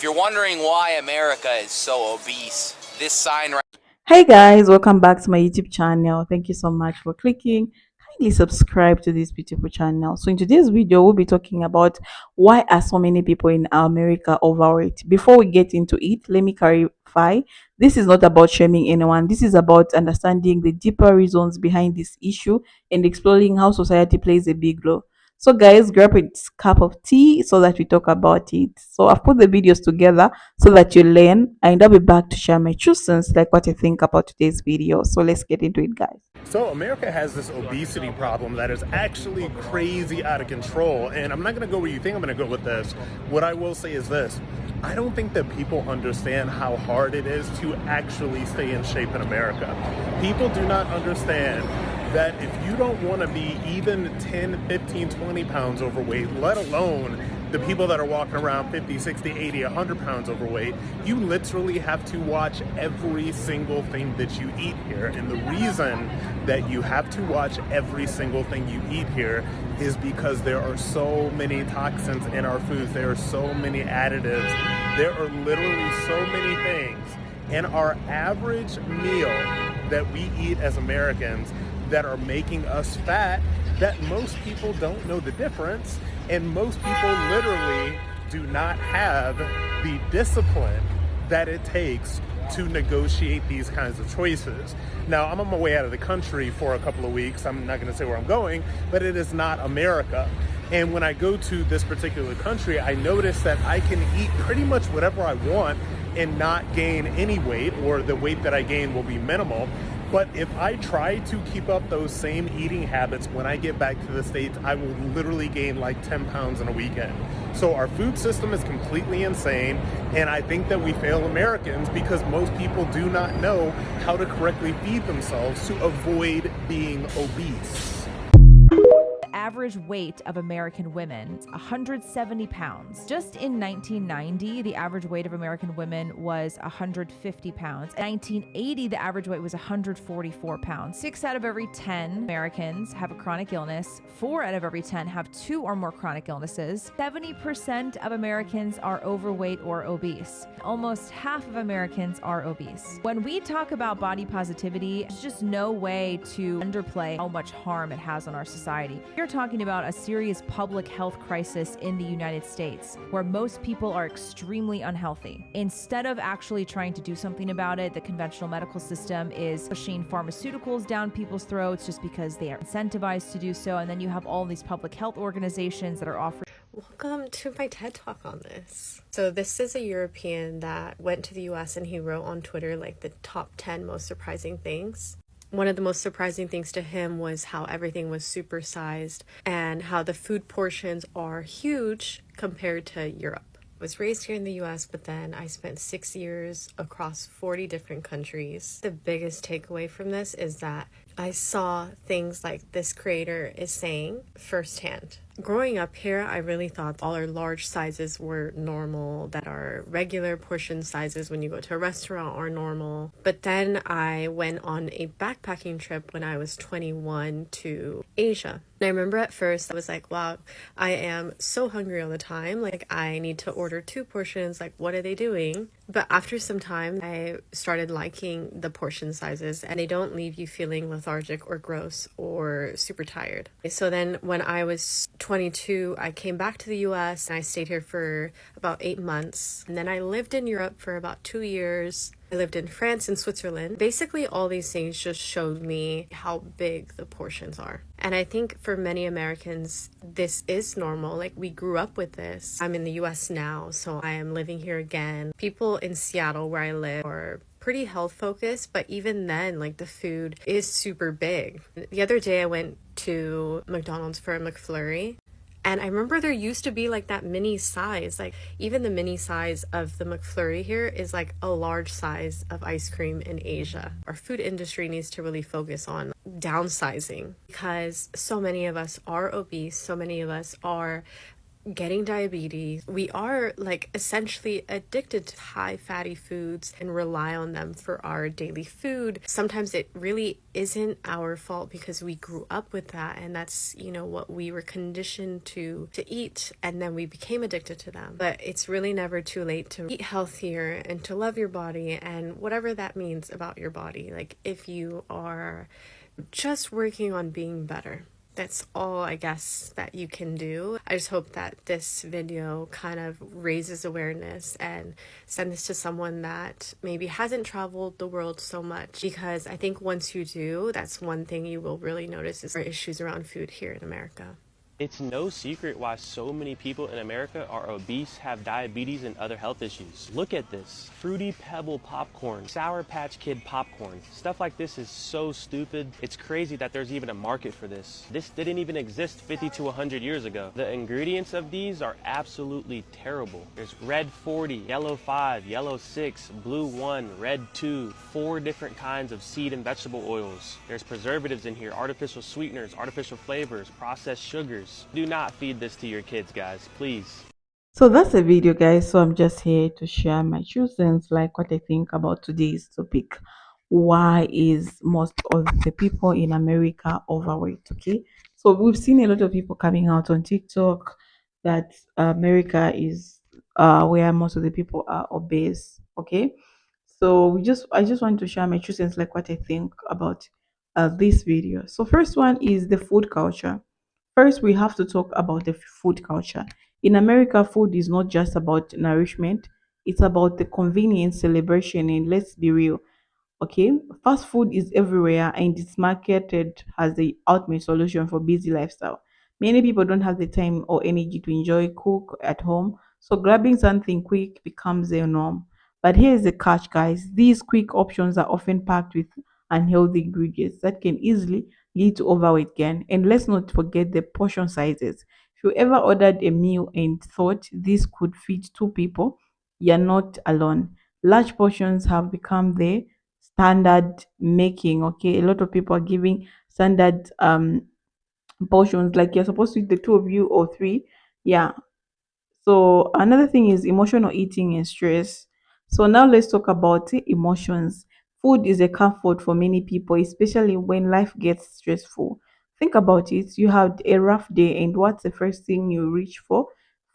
If you're wondering why America is so obese, this sign right. Hey guys, welcome back to my YouTube channel. Thank you so much for clicking. Kindly subscribe to this beautiful channel. So in today's video, we'll be talking about why are so many people in America overweight. Before we get into it, let me clarify. This is not about shaming anyone. This is about understanding the deeper reasons behind this issue and exploring how society plays a big role. So guys, grab a cup of tea so that we talk about it. So I've put the videos together so that you learn, and I'll be back to share my true sense, like what I think about today's video. So let's get into it, guys. So America has this obesity problem that is actually crazy out of control. And I'm not going to go where you think I'm going to go with this. What I will say is this. I don't think that people understand how hard it is to actually stay in shape in America. People do not understand that if you don't want to be even 10, 15, 20 pounds overweight, let alone the people that are walking around 50, 60, 80, 100 pounds overweight, you literally have to watch every single thing that you eat here. And the reason that you have to watch every single thing you eat here is because there are so many toxins in our foods. There are so many additives. There are literally so many things in our average meal that we eat as Americans that are making us fat that most people don't know the difference, and most people literally do not have the discipline that it takes to negotiate these kinds of choices. Now, I'm on my way out of the country for a couple of weeks. I'm not going to say where I'm going, but it is not America. And when I go to this particular country, I notice that I can eat pretty much whatever I want and not gain any weight, or the weight that I gain will be minimal. But if I try to keep up those same eating habits when I get back to the States, I will literally gain like 10 pounds in a weekend. So our food system is completely insane, and I think that we fail Americans because most people do not know how to correctly feed themselves to avoid being obese. Average weight of American women, 170 pounds. Just in 1990, the average weight of American women was 150 pounds. In 1980, the average weight was 144 pounds. 6 out of every 10 Americans have a chronic illness. 4 out of every 10 have 2 or more chronic illnesses. 70% of Americans are overweight or obese. Almost half of Americans are obese. When we talk about body positivity, there's just no way to underplay how much harm it has on our society. We're talking about a serious public health crisis in the United States, where most people are extremely unhealthy. Instead of actually trying to do something about it, the conventional medical system is pushing pharmaceuticals down people's throats just because they are incentivized to do so. And then you have all these public health organizations that are offering. Welcome to my TED Talk on this. So this is a European that went to the US, and he wrote on Twitter like the top 10 most surprising things. One of the most surprising things to him was how everything was supersized and how the food portions are huge compared to Europe. I was raised here in the US, but then I spent 6 years across 40 different countries. The biggest takeaway from this is that I saw things like this creator is saying firsthand. Growing up here, I really thought all our large sizes were normal, that our regular portion sizes when you go to a restaurant are normal. But then I went on a backpacking trip when I was 21 to Asia. And I remember at first I was like, wow, I am so hungry all the time. Like, I need to order 2 portions. Like, what are they doing? But after some time, I started liking the portion sizes, and they don't leave you feeling lethargic or gross or super tired. So then when I was 22, I came back to the US, and I stayed here for about 8 months. And then I lived in Europe for about 2 years. I lived in France and Switzerland. Basically, all these things just showed me how big the portions are. And I think for many Americans, this is normal. Like, we grew up with this. I'm in the US now, so I am living here again. People in Seattle, where I live, are pretty health focused, but even then, like, the food is super big. The other day I went to McDonald's for a McFlurry, and I remember there used to be like that mini size, like even the mini size of the McFlurry here is like a large size of ice cream in Asia. Our food industry needs to really focus on downsizing because so many of us are obese, so many of us are getting diabetes. We are like essentially addicted to high fatty foods and rely on them for our daily food. Sometimes it really isn't our fault because we grew up with that, and that's, you know, what we were conditioned to eat, and then we became addicted to them. But it's really never too late to eat healthier and to love your body and whatever that means about your body. Like if you are just working on being better. That's all I guess that you can do. I just hope that this video kind of raises awareness and send this to someone that maybe hasn't traveled the world so much, because I think once you do, that's one thing you will really notice is our issues around food here in America. It's no secret why so many people in America are obese, have diabetes, and other health issues. Look at this. Fruity Pebble popcorn, Sour Patch Kid popcorn. Stuff like this is so stupid. It's crazy that there's even a market for this. This didn't even exist 50 to 100 years ago. The ingredients of these are absolutely terrible. There's red 40, yellow 5, yellow 6, blue 1, red 2, 4 different kinds of seed and vegetable oils. There's preservatives in here, artificial sweeteners, artificial flavors, processed sugars. Do not feed this to your kids, guys, please. So that's a video, guys. So I'm just here to share my two cents, like what I think about today's topic. Why is most of the people in America overweight? Okay, so we've seen a lot of people coming out on TikTok that America is where most of the people are obese. Okay, so I just want to share my two cents, like what I think about this video. So first one is the food culture. First, we have to talk about the food culture. In America, food is not just about nourishment, it's about the convenience, celebration, and let's be real. Okay, fast food is everywhere and it's marketed as the ultimate solution for busy lifestyle. Many people don't have the time or energy to enjoy cook at home, so grabbing something quick becomes their norm. But here's the catch, guys. These quick options are often packed with unhealthy ingredients that can easily lead to overweight gain. And let's not forget the portion sizes. If you ever ordered a meal and thought this could feed two people, you're not alone. Large portions have become the standard making. Okay, a lot of people are giving standard portions, like you're supposed to eat the two of you or three. Yeah, so another thing is emotional eating and stress. So now let's talk about emotions. Food is a comfort for many people, especially when life gets stressful. Think about it. You had a rough day, and what's the first thing you reach for?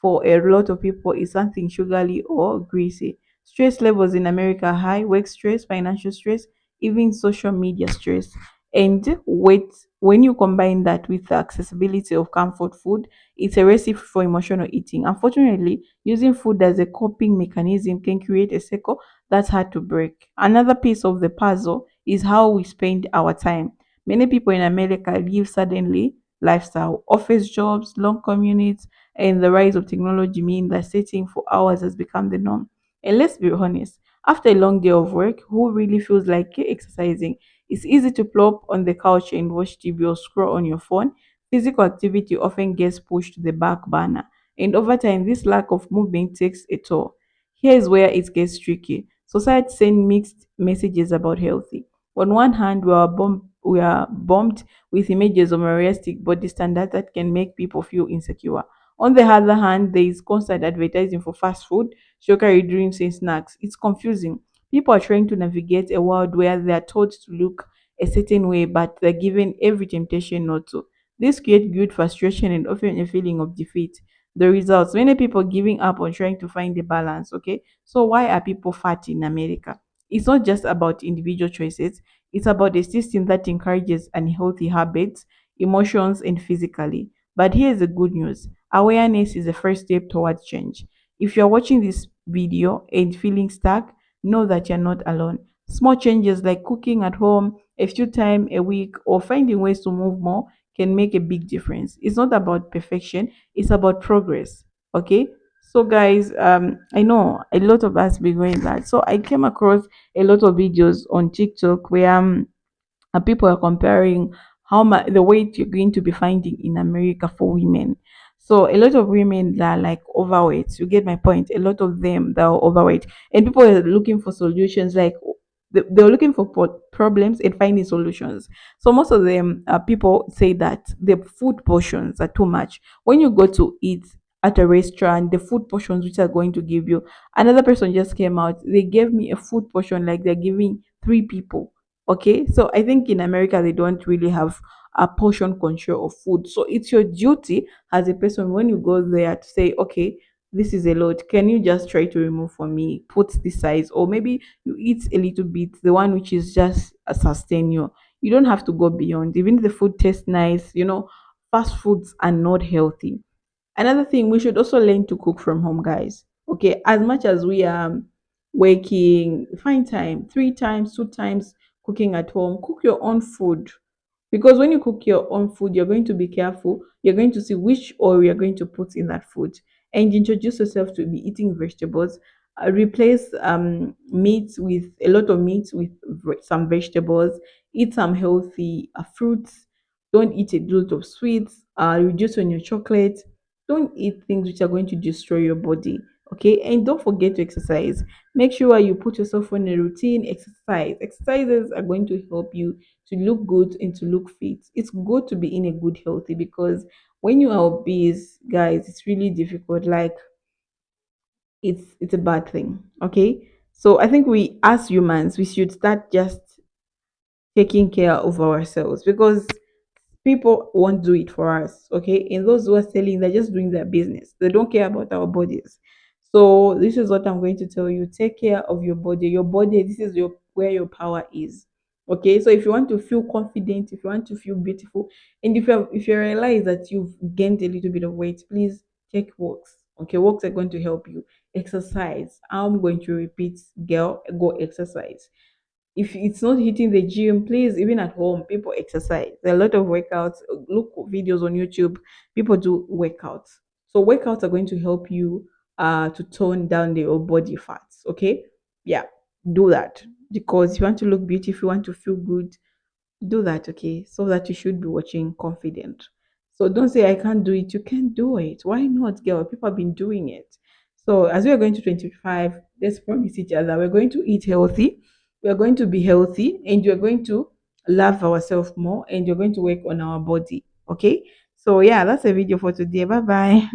For a lot of people, is something sugary or greasy. Stress levels in America are high: work stress, financial stress, even social media stress. And wait, when you combine that with the accessibility of comfort food, it's a recipe for emotional eating. Unfortunately, using food as a coping mechanism can create a cycle that's hard to break. Another piece of the puzzle is how we spend our time. Many people in America live suddenly lifestyle, office jobs, long commutes, and the rise of technology mean that sitting for hours has become the norm. And let's be honest, after a long day of work, who really feels like exercising? It's easy to plop on the couch and watch TV or scroll on your phone. Physical activity often gets pushed to the back burner, and over time, this lack of movement takes a toll. Here is where it gets tricky. Society sends mixed messages about healthy. On one hand, we are bombed with images of unrealistic body standards that can make people feel insecure. On the other hand, there is constant advertising for fast food, sugary drinks, and snacks. It's confusing. People are trying to navigate a world where they are told to look a certain way, but they're given every temptation not to. This creates guilt, frustration, and often a feeling of defeat. The results: many people giving up on trying to find the balance. Okay, so why are people fat in America? It's not just about individual choices, it's about a system that encourages unhealthy habits, emotions, and physically. But here's the good news: awareness is the first step towards change. If you're watching this video and feeling stuck, know that you're not alone. Small changes like cooking at home a few times a week or finding ways to move more can make a big difference. It's not about perfection, it's about progress. Okay? So guys, I know a lot of us be going that. So I came across a lot of videos on TikTok where and people are comparing how much the weight you're going to be finding in America for women. So a lot of women that are like overweight. You get my point. A lot of them that are overweight, and people are looking for solutions. Like they're looking for problems and finding solutions. So most of them, people say that the food portions are too much. When you go to eat, at a restaurant, the food portions which are going to give you. Another person just came out, they gave me a food portion like they're giving 3 people. Okay, so I think in America they don't really have a portion control of food. So it's your duty as a person when you go there to say, okay, this is a lot. Can you just try to remove for me? Put this size, or maybe you eat a little bit, the one which is just a sustain you. You don't have to go beyond. Even if the food tastes nice, fast foods are not healthy. Another thing, we should also learn to cook from home, guys. Okay, as much as we are working, find time, 3 times, 2 times cooking at home, cook your own food. Because when you cook your own food, you're going to be careful. You're going to see which oil you're going to put in that food, and introduce yourself to be eating vegetables. Replace meat with a lot of meat with some vegetables. Eat some healthy fruits. Don't eat a lot of sweets. Reduce on your chocolate. Don't eat things which are going to destroy your body. Okay, and don't forget to exercise. Make sure you put yourself on a routine. Exercises are going to help you to look good and to look fit. It's good to be in a good healthy, because when you are obese, guys, it's really difficult. Like, it's a bad thing. Okay, so I think we as humans we should start just taking care of ourselves, because people won't do it for us. Okay, and those who are selling, they're just doing their business. They don't care about our bodies. So this is what I'm going to tell you: take care of your body. This is your where your power is. Okay, so if you want to feel confident, if you want to feel beautiful, and if you realize that you've gained a little bit of weight, please take walks. Okay, walks are going to help you. Exercise. I'm going to repeat, girl, go exercise. If it's not hitting the gym, please, even at home, people exercise. There are a lot of workouts. Look videos on YouTube. People do workouts. So workouts are going to help you to tone down your body fats. Okay. Yeah. Do that. Because if you want to look beautiful, you want to feel good, do that. Okay, so that you should be watching confident. So don't say I can't do it. You can do it. Why not, girl? People have been doing it. So as we are going to 25, let's promise each other we're going to eat healthy, we're going to be healthy, and we're going to love ourselves more, and you're going to work on our body. Okay, so yeah, that's a video for today. Bye bye.